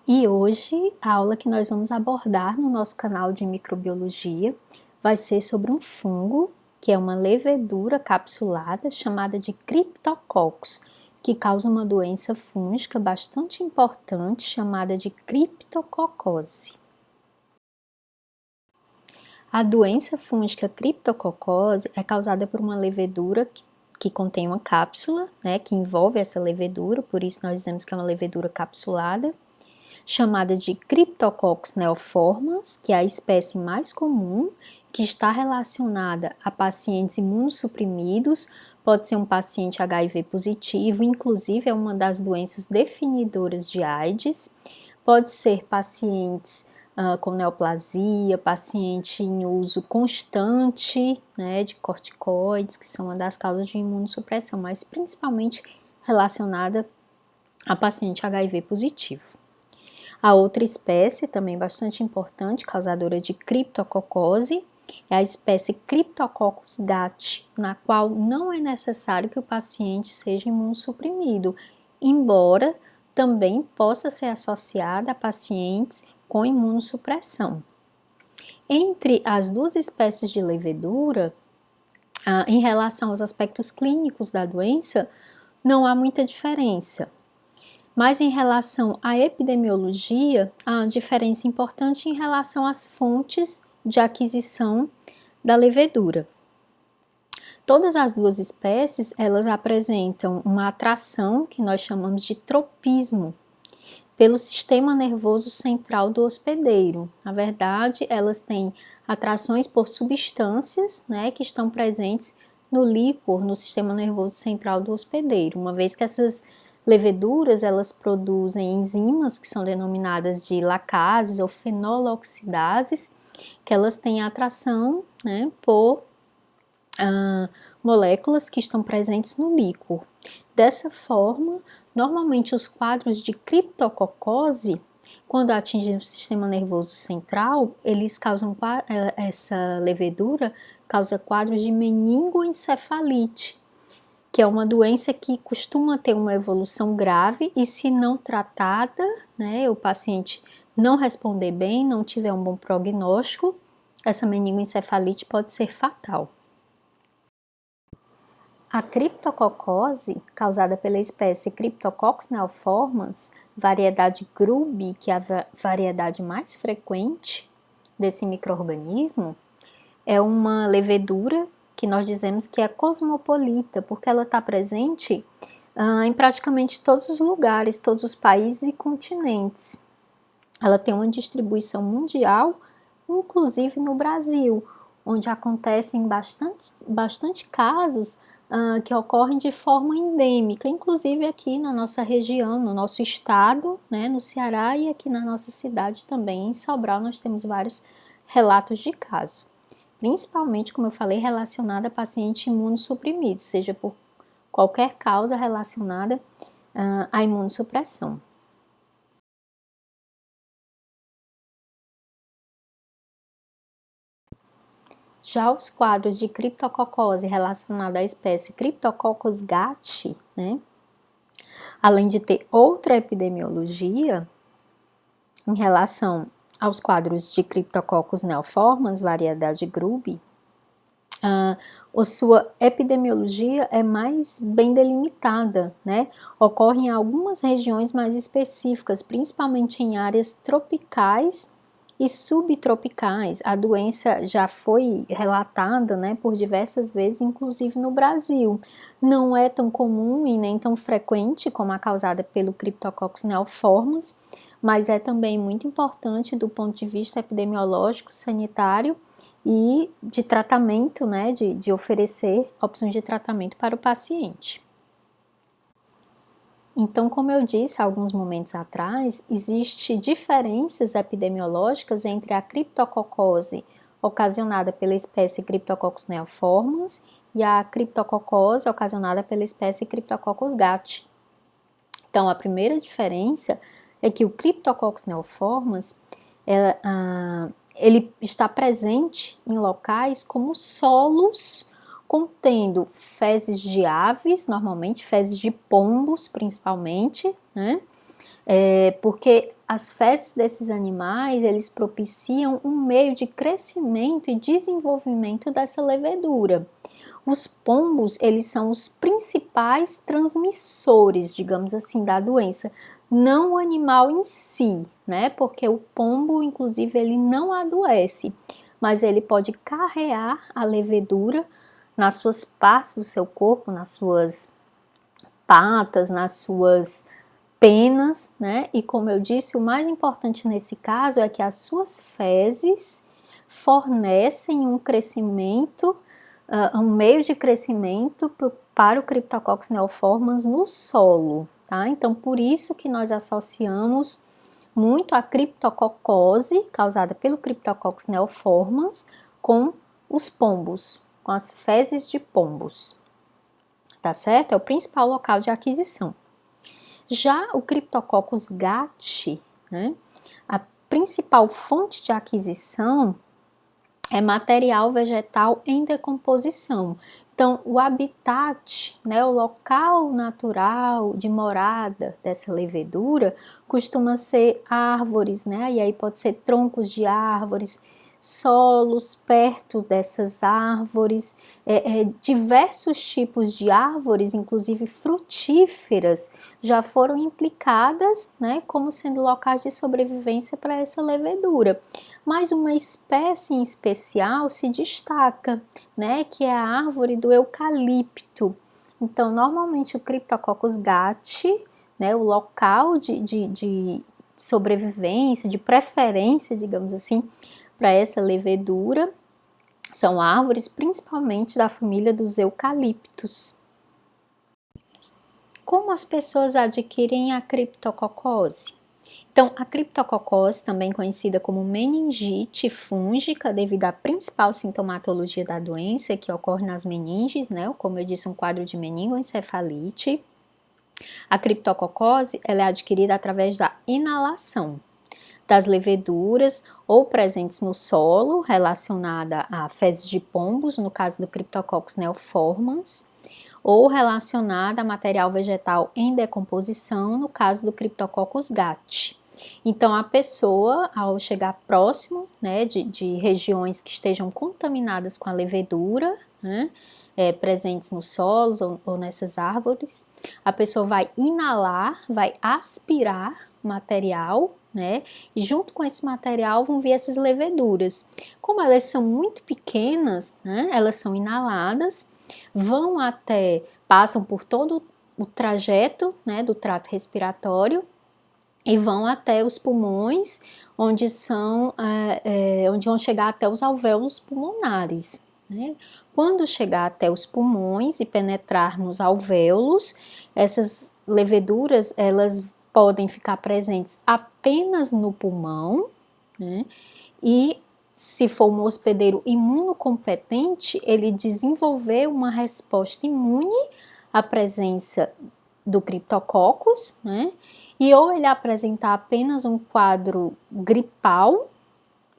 E hoje a aula que nós vamos abordar no nosso canal de microbiologia vai ser sobre um fungo, que é uma levedura capsulada chamada de Cryptococcus, que causa uma doença fúngica bastante importante chamada de criptococose. A doença fúngica criptococose é causada por uma levedura que contém uma cápsula, que envolve essa levedura, por isso nós dizemos que é uma levedura capsulada, chamada de Cryptococcus neoformans, que é a espécie mais comum, que está relacionada a pacientes imunossuprimidos, pode ser um paciente HIV positivo, inclusive é uma das doenças definidoras de AIDS, pode ser pacientes com neoplasia, paciente em uso constante de corticoides, que são uma das causas de imunossupressão, mas principalmente relacionada a paciente HIV positivo. A outra espécie, também bastante importante, causadora de criptococose, é a espécie Cryptococcus gat, na qual não é necessário que o paciente seja imunossuprimido, embora também possa ser associada a pacientes com imunossupressão. Entre as duas espécies de levedura, em relação aos aspectos clínicos da doença, não há muita diferença. Mas em relação à epidemiologia, há uma diferença importante em relação às fontes de aquisição da levedura. Todas as duas espécies, elas apresentam uma atração que nós chamamos de tropismo pelo sistema nervoso central do hospedeiro. Na verdade, elas têm atrações por substâncias, que estão presentes no líquor, no sistema nervoso central do hospedeiro, uma vez que essas leveduras, elas produzem enzimas que são denominadas de lacases ou fenoloxidases, que elas têm atração por moléculas que estão presentes no líquor. Dessa forma, normalmente os quadros de criptococose, quando atingem o sistema nervoso central, eles causam, essa levedura causa quadros de meningoencefalite, que é uma doença que costuma ter uma evolução grave e, se não tratada, o paciente não responder bem, não tiver um bom prognóstico, essa meningoencefalite pode ser fatal. A criptococose, causada pela espécie Cryptococcus neoformans, variedade Grubbi, que é a variedade mais frequente desse micro-organismo, é uma levedura que nós dizemos que é cosmopolita, porque ela está presente em praticamente todos os lugares, todos os países e continentes. Ela tem uma distribuição mundial, inclusive no Brasil, onde acontecem bastante casos que ocorrem de forma endêmica, inclusive aqui na nossa região, no nosso estado, no Ceará, e aqui na nossa cidade também, em Sobral, nós temos vários relatos de casos. Principalmente, como eu falei, relacionada a paciente imunossuprimido, seja por qualquer causa relacionada à imunossupressão. Já os quadros de criptococose relacionados à espécie Cryptococcus gat, além de ter outra epidemiologia em relação aos quadros de Cryptococcus neoformans, variedade Grubbi, a sua epidemiologia é mais bem delimitada, Ocorre em algumas regiões mais específicas, principalmente em áreas tropicais e subtropicais. A doença já foi relatada, por diversas vezes, inclusive no Brasil. Não é tão comum e nem tão frequente como a causada pelo Cryptococcus neoformans, mas é também muito importante do ponto de vista epidemiológico, sanitário e de tratamento, de oferecer opções de tratamento para o paciente. Então, como eu disse há alguns momentos atrás, existem diferenças epidemiológicas entre a criptococose ocasionada pela espécie Cryptococcus neoformans e a criptococose ocasionada pela espécie Cryptococcus gat. Então, a primeira diferença é que o Cryptococcus neoformans ele está presente em locais como solos contendo fezes de aves, normalmente fezes de pombos principalmente, porque as fezes desses animais, eles propiciam um meio de crescimento e desenvolvimento dessa levedura. Os pombos, eles são os principais transmissores, digamos assim, da doença, não o animal em si, né? Porque o pombo, inclusive, ele não adoece, mas ele pode carrear a levedura nas suas partes do seu corpo, nas suas patas, nas suas penas, né? E como eu disse, o mais importante nesse caso é que as suas fezes fornecem um crescimento, um meio de crescimento para o Cryptococcus neoformans no solo, tá? Então, por isso que nós associamos muito a criptococose, causada pelo Cryptococcus neoformans, com os pombos, com as fezes de pombos, tá certo? É o principal local de aquisição. Já o Cryptococcus gat, né, a principal fonte de aquisição é material vegetal em decomposição. Então, o habitat, né, o local natural de morada dessa levedura costuma ser árvores, né, e aí pode ser troncos de árvores, solos perto dessas árvores, diversos tipos de árvores, inclusive frutíferas, já foram implicadas, né, como sendo locais de sobrevivência para essa levedura. Mas uma espécie em especial se destaca, né, que é a árvore do eucalipto. Então, normalmente o Cryptococcus gat, né, o local de sobrevivência, de preferência, digamos assim, para essa levedura, são árvores principalmente da família dos eucaliptos. Como as pessoas adquirem a criptococose? Então, a criptococose, também conhecida como meningite fúngica, devido à principal sintomatologia da doença, que ocorre nas meninges, né? Como eu disse, um quadro de meningoencefalite. A criptococose, ela é adquirida através da inalação das leveduras ou presentes no solo, relacionada a fezes de pombos, no caso do Cryptococcus neoformans, ou relacionada a material vegetal em decomposição, no caso do Cryptococcus gat. Então, a pessoa, ao chegar próximo, né, de regiões que estejam contaminadas com a levedura, né, presentes nos solos ou nessas árvores, a pessoa vai inalar, vai aspirar material, né, e junto com esse material vão vir essas leveduras. Como elas são muito pequenas, né, elas são inaladas, passam por todo o trajeto, né, do trato respiratório e vão até os pulmões, onde vão chegar até os alvéolos pulmonares, né? Quando chegar até os pulmões e penetrar nos alvéolos, essas leveduras, elas podem ficar presentes apenas no pulmão, né? E se for um hospedeiro imunocompetente, ele desenvolver uma resposta imune à presença do Cryptococcus, né? E ou ele apresentar apenas um quadro gripal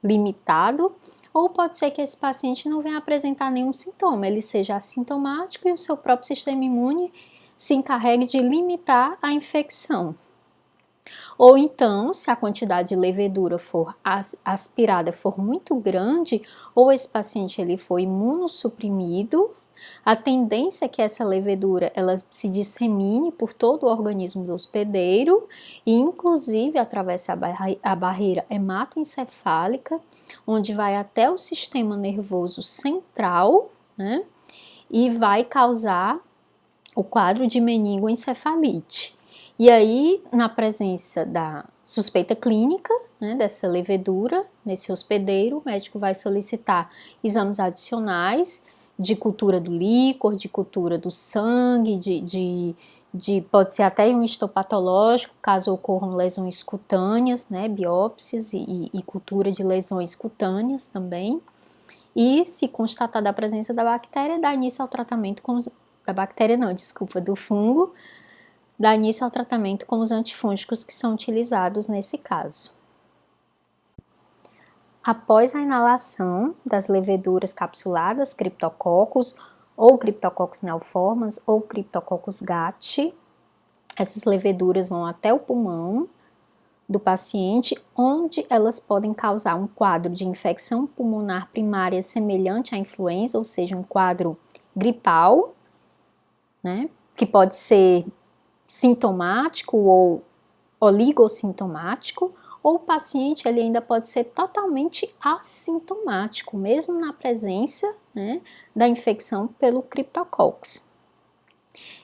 limitado, ou pode ser que esse paciente não venha apresentar nenhum sintoma, ele seja assintomático e o seu próprio sistema imune se encarregue de limitar a infecção. Ou então, se a quantidade de levedura for aspirada for muito grande, ou esse paciente ele for imunossuprimido, a tendência é que essa levedura ela se dissemine por todo o organismo do hospedeiro e inclusive atravesse a barreira hematoencefálica, onde vai até o sistema nervoso central, né, e vai causar o quadro de meningoencefalite. E aí, na presença da suspeita clínica, né, dessa levedura nesse hospedeiro, o médico vai solicitar exames adicionais de cultura do líquor, de cultura do sangue, pode ser até um histopatológico, caso ocorram lesões cutâneas, né, biópsias e cultura de lesões cutâneas também. E se constatada a presença da bactéria, dá início ao tratamento do fungo, dá início ao tratamento com os antifúngicos que são utilizados nesse caso. Após a inalação das leveduras capsuladas, Cryptococcus ou Cryptococcus neoformans ou Cryptococcus gat, Essas leveduras vão até o pulmão do paciente, onde elas podem causar um quadro de infecção pulmonar primária semelhante à influenza, ou seja, um quadro gripal, né, que pode ser sintomático ou oligossintomático, ou o paciente ele ainda pode ser totalmente assintomático, mesmo na presença, né, da infecção pelo Cryptococcus.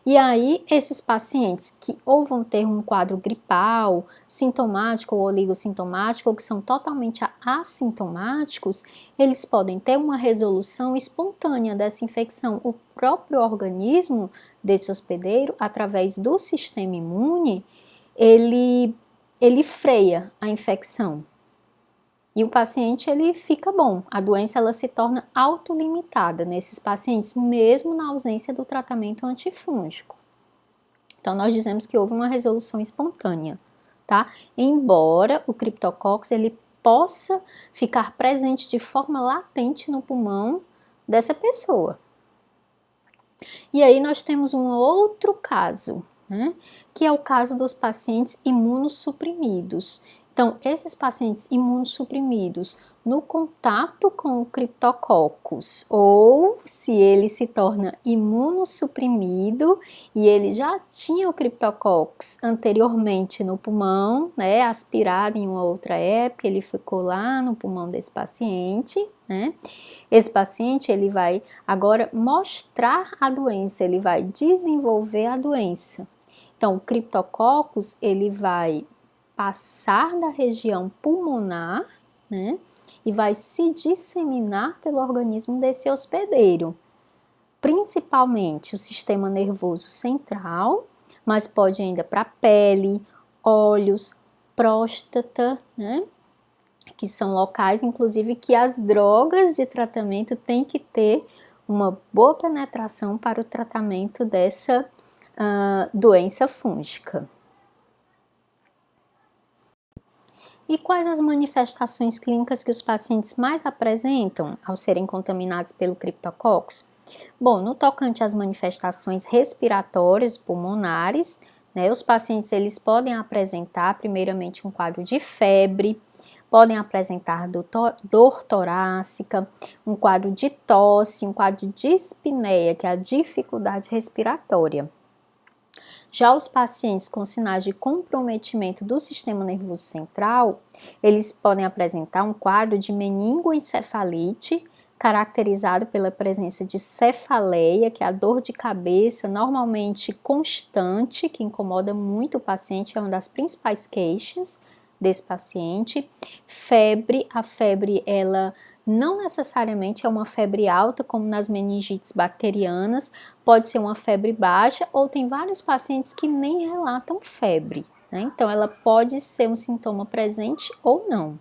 E aí, esses pacientes que ou vão ter um quadro gripal, sintomático ou oligossintomático, ou que são totalmente assintomáticos, eles podem ter uma resolução espontânea dessa infecção. O próprio organismo desse hospedeiro, através do sistema imune, ele freia a infecção. E o paciente ele fica bom, a doença ela se torna autolimitada nesses pacientes, mesmo na ausência do tratamento antifúngico. Então nós dizemos que houve uma resolução espontânea, tá? Embora o Cryptococcus ele possa ficar presente de forma latente no pulmão dessa pessoa. E aí nós temos um outro caso, né? Que é o caso dos pacientes imunossuprimidos. Então, esses pacientes imunossuprimidos, no contato com o Cryptococcus, ou se ele se torna imunossuprimido e ele já tinha o Cryptococcus anteriormente no pulmão, né, aspirado em uma outra época, ele ficou lá no pulmão desse paciente, né? Esse paciente ele vai agora mostrar a doença, ele vai desenvolver a doença. Então, o Cryptococcus ele vai passar da região pulmonar, né, e vai se disseminar pelo organismo desse hospedeiro, principalmente o sistema nervoso central, mas pode ainda para a pele, olhos, próstata, né, que são locais, inclusive, que as drogas de tratamento têm que ter uma boa penetração para o tratamento dessa doença fúngica. E quais as manifestações clínicas que os pacientes mais apresentam ao serem contaminados pelo Cryptococcus? Bom, no tocante às manifestações respiratórias pulmonares, né, os pacientes eles podem apresentar primeiramente um quadro de febre, podem apresentar dor torácica, um quadro de tosse, um quadro de dispneia, que é a dificuldade respiratória. Já os pacientes com sinais de comprometimento do sistema nervoso central, eles podem apresentar um quadro de meningoencefalite, caracterizado pela presença de cefaleia, que é a dor de cabeça, normalmente constante, que incomoda muito o paciente, é uma das principais queixas desse paciente. Febre, a febre ela não necessariamente é uma febre alta, como nas meningites bacterianas, pode ser uma febre baixa, ou tem vários pacientes que nem relatam febre, né? Então ela pode ser um sintoma presente ou não.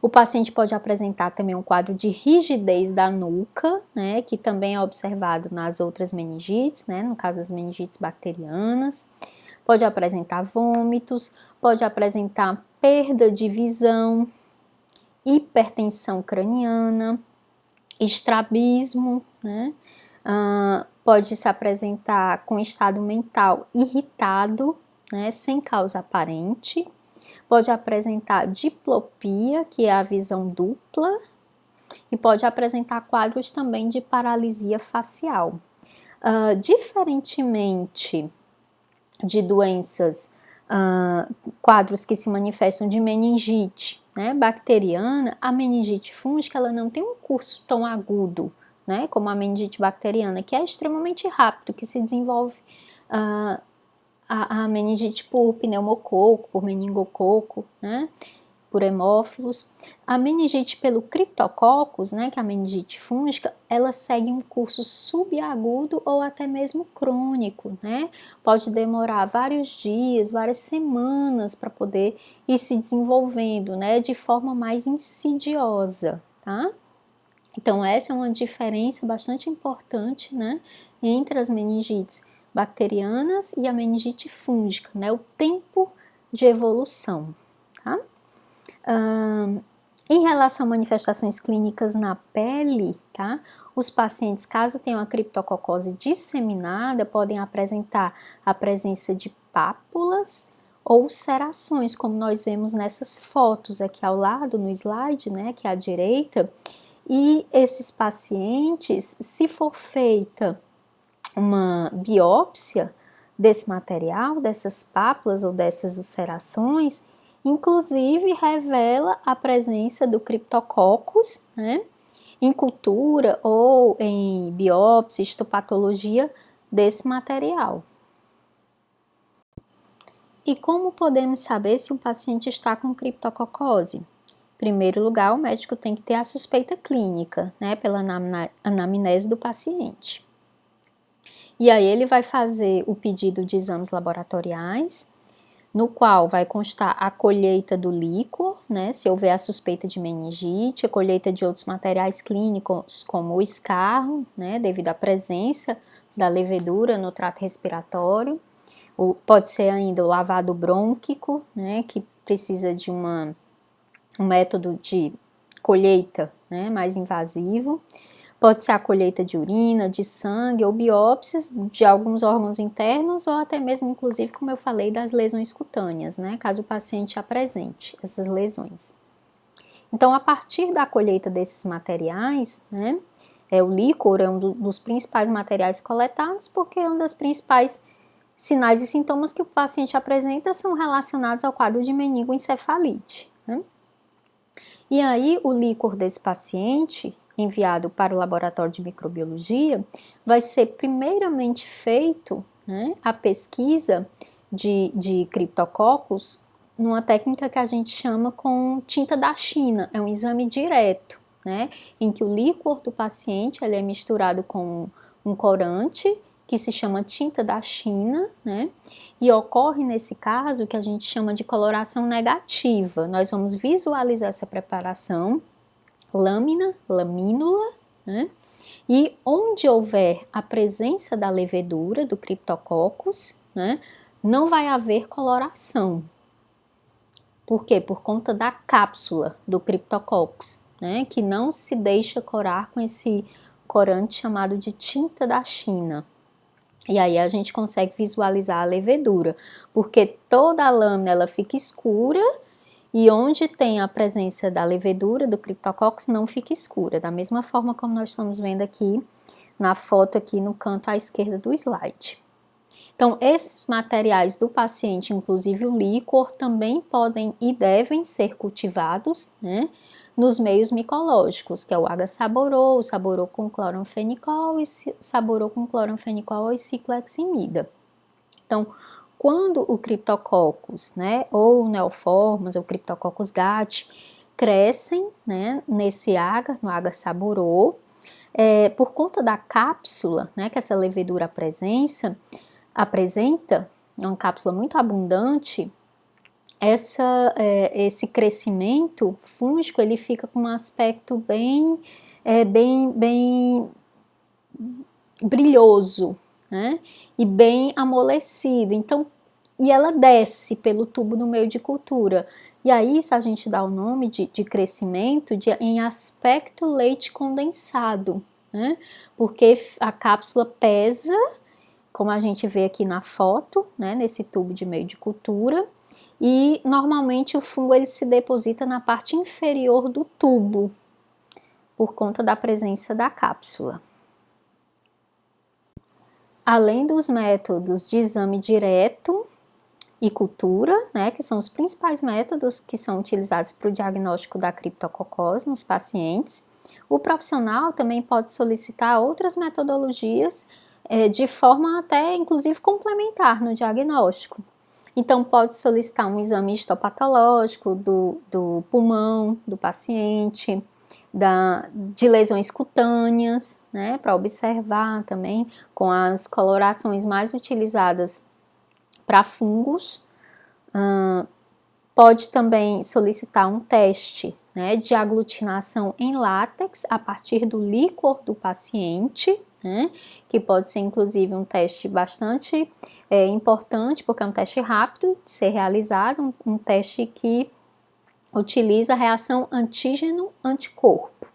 O paciente pode apresentar também um quadro de rigidez da nuca, né, que também é observado nas outras meningites, né, no caso das meningites bacterianas. Pode apresentar vômitos, pode apresentar perda de visão, hipertensão craniana, estrabismo, né? Pode se apresentar com estado mental irritado, né, sem causa aparente. Pode apresentar diplopia, que é a visão dupla, e pode apresentar quadros também de paralisia facial. Diferentemente de doenças, quadros que se manifestam de meningite, né, bacteriana, a meningite fúngica ela não tem um curso tão agudo, né, como a meningite bacteriana, que é extremamente rápido, que se desenvolve a meningite por pneumococo, por meningococo, né, por hemófilos. A meningite pelo Cryptococcus, né, que é a meningite fúngica, ela segue um curso subagudo ou até mesmo crônico, né? Pode demorar vários dias, várias semanas para poder ir se desenvolvendo, né, de forma mais insidiosa, tá? Então essa é uma diferença bastante importante, né, entre as meningites bacterianas e a meningite fúngica, né, o tempo de evolução, tá? Em relação a manifestações clínicas na pele, tá? Os pacientes, caso tenham a criptococose disseminada, podem apresentar a presença de pápulas ou ulcerações, como nós vemos nessas fotos aqui ao lado no slide, né, aqui à direita. E esses pacientes, se for feita uma biópsia desse material, dessas pápulas ou dessas ulcerações, inclusive revela a presença do Cryptococcus, né, em cultura ou em biópsia, histopatologia desse material. E como podemos saber se um paciente está com criptococose? Em primeiro lugar, o médico tem que ter a suspeita clínica, né, pela anamnese do paciente. E aí ele vai fazer o pedido de exames laboratoriais, no qual vai constar a colheita do líquor, né, se houver a suspeita de meningite, a colheita de outros materiais clínicos, como o escarro, né, devido à presença da levedura no trato respiratório. Pode ser ainda o lavado brônquico, né, que precisa de um método de colheita, né, mais invasivo. Pode ser a colheita de urina, de sangue ou biópsias de alguns órgãos internos ou até mesmo, inclusive, como eu falei, das lesões cutâneas, né, caso o paciente apresente essas lesões. Então, a partir da colheita desses materiais, né, o líquor é um dos principais materiais coletados porque é um dos principais sinais e sintomas que o paciente apresenta são relacionados ao quadro de meningoencefalite, né? E aí, o líquor desse paciente, enviado para o laboratório de microbiologia, vai ser primeiramente feito, né, a pesquisa de criptococcus numa técnica que a gente chama com tinta da China, é um exame direto, né, em que o líquor do paciente ele é misturado com um corante, que se chama tinta da China, né? E ocorre nesse caso que a gente chama de coloração negativa. Nós vamos visualizar essa preparação, lâmina, lamínula, né? E onde houver a presença da levedura, do Cryptococcus, né, não vai haver coloração. Por quê? Por conta da cápsula do Cryptococcus, né, que não se deixa corar com esse corante chamado de tinta da China. E aí a gente consegue visualizar a levedura, porque toda a lâmina ela fica escura e onde tem a presença da levedura, do Cryptococcus, não fica escura, da mesma forma como nós estamos vendo aqui na foto aqui no canto à esquerda do slide. Então, esses materiais do paciente, inclusive o líquor, também podem e devem ser cultivados, né, nos meios micológicos, que é o H-saborô, o saborô com cloranfenicol e saborô com cloranfenicol e cicloheximida. Então, quando o Cryptococcus, né, ou o Neoformas, ou o Cryptococcus gat, crescem, né, nesse agar, no agar saborô, por conta da cápsula, né, que essa levedura apresenta, é uma cápsula muito abundante, esse crescimento fúngico ele fica com um aspecto bem brilhoso, né? E bem amolecido. Então, e ela desce pelo tubo no meio de cultura. E aí isso a gente dá o nome de crescimento em aspecto leite condensado, né? Porque a cápsula pesa, como a gente vê aqui na foto, né? Nesse tubo de meio de cultura. E normalmente o fungo ele se deposita na parte inferior do tubo, por conta da presença da cápsula. Além dos métodos de exame direto e cultura, né, que são os principais métodos que são utilizados para o diagnóstico da criptococose nos pacientes, o profissional também pode solicitar outras metodologias de forma até, inclusive, complementar no diagnóstico. Então, pode solicitar um exame histopatológico do pulmão do paciente, de lesões cutâneas, né, para observar também com as colorações mais utilizadas para fungos. Pode também solicitar um teste, né, de aglutinação em látex a partir do líquor do paciente, né, que pode ser inclusive um teste bastante importante, porque é um teste rápido de ser realizado, um teste que utiliza a reação antígeno-anticorpo.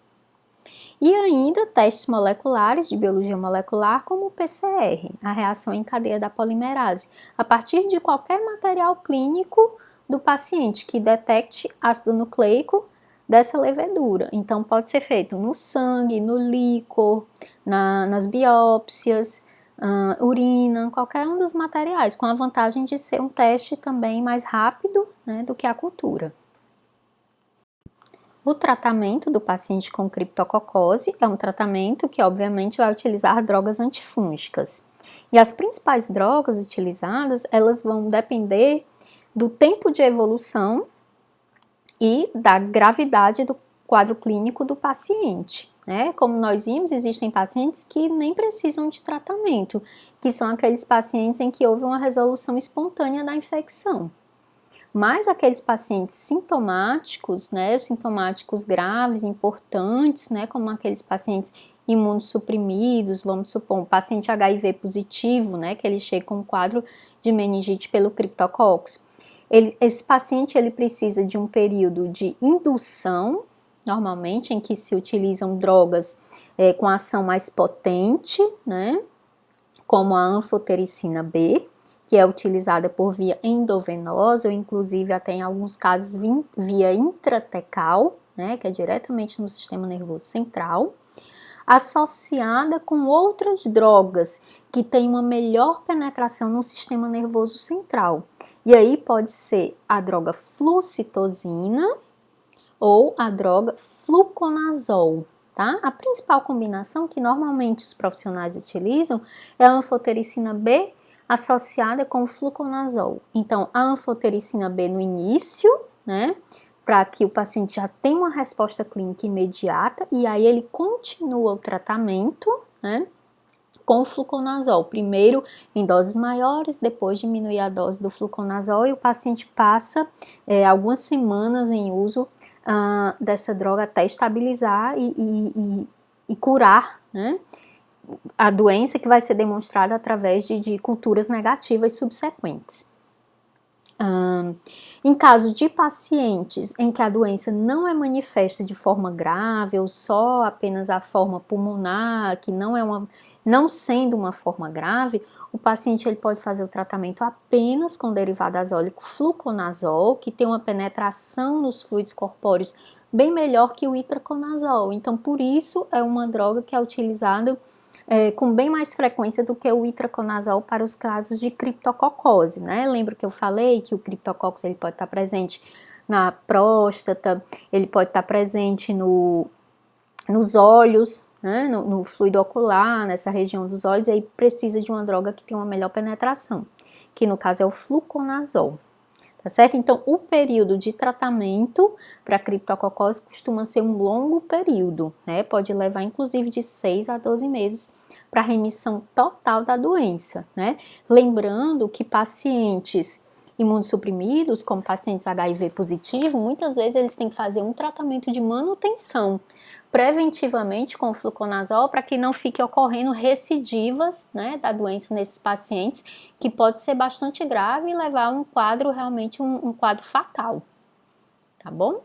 E ainda testes moleculares de biologia molecular, como o PCR, a reação em cadeia da polimerase, a partir de qualquer material clínico do paciente que detecte ácido nucleico dessa levedura. Então, pode ser feito no sangue, no líquor, nas biópsias, urina, qualquer um dos materiais, com a vantagem de ser um teste também mais rápido, né, do que a cultura. O tratamento do paciente com criptococose é um tratamento que, obviamente, vai utilizar drogas antifúngicas. E as principais drogas utilizadas, elas vão depender do tempo de evolução e da gravidade do quadro clínico do paciente, né? Como nós vimos, existem pacientes que nem precisam de tratamento, que são aqueles pacientes em que houve uma resolução espontânea da infecção. Mas aqueles pacientes sintomáticos, né, sintomáticos graves, importantes, né, como aqueles pacientes imunossuprimidos, vamos supor, um paciente HIV positivo, né, que ele chega com um quadro de meningite pelo criptococcus. Esse paciente ele precisa de um período de indução, normalmente, em que se utilizam drogas com ação mais potente, né, como a anfotericina B, que é utilizada por via endovenosa, ou inclusive até em alguns casos via intratecal, né, que é diretamente no sistema nervoso central, associada com outras drogas que têm uma melhor penetração no sistema nervoso central. E aí pode ser a droga flucitosina ou a droga fluconazol, tá? A principal combinação que normalmente os profissionais utilizam é a anfotericina B associada com o fluconazol. Então, a anfotericina B no início, né, para que o paciente já tenha uma resposta clínica imediata, e aí ele continua o tratamento, né, com o fluconazol. Primeiro em doses maiores, depois diminuir a dose do fluconazol, e o paciente passa algumas semanas em uso dessa droga até estabilizar e curar, né, a doença, que vai ser demonstrada através de culturas negativas subsequentes. Em caso de pacientes em que a doença não é manifesta de forma grave ou só apenas a forma pulmonar, que não sendo uma forma grave, o paciente ele pode fazer o tratamento apenas com derivado azólico fluconazol, que tem uma penetração nos fluidos corpóreos bem melhor que o itraconazol. Então, por isso é uma droga que é utilizada com bem mais frequência do que o itraconazol para os casos de criptococose, né? Lembra que eu falei que o criptococcus ele pode estar presente na próstata, ele pode estar presente nos olhos, né? No fluido ocular, nessa região dos olhos, e aí precisa de uma droga que tem uma melhor penetração, que no caso é o fluconazol. Tá certo? Então, o período de tratamento para criptococose costuma ser um longo período, né? Pode levar inclusive de 6 a 12 meses para remissão total da doença, né? Lembrando que pacientes imunossuprimidos, como pacientes HIV positivo, muitas vezes eles têm que fazer um tratamento de manutenção preventivamente com o fluconazol para que não fique ocorrendo recidivas, né, da doença nesses pacientes, que pode ser bastante grave e levar a um quadro realmente um quadro fatal, tá bom?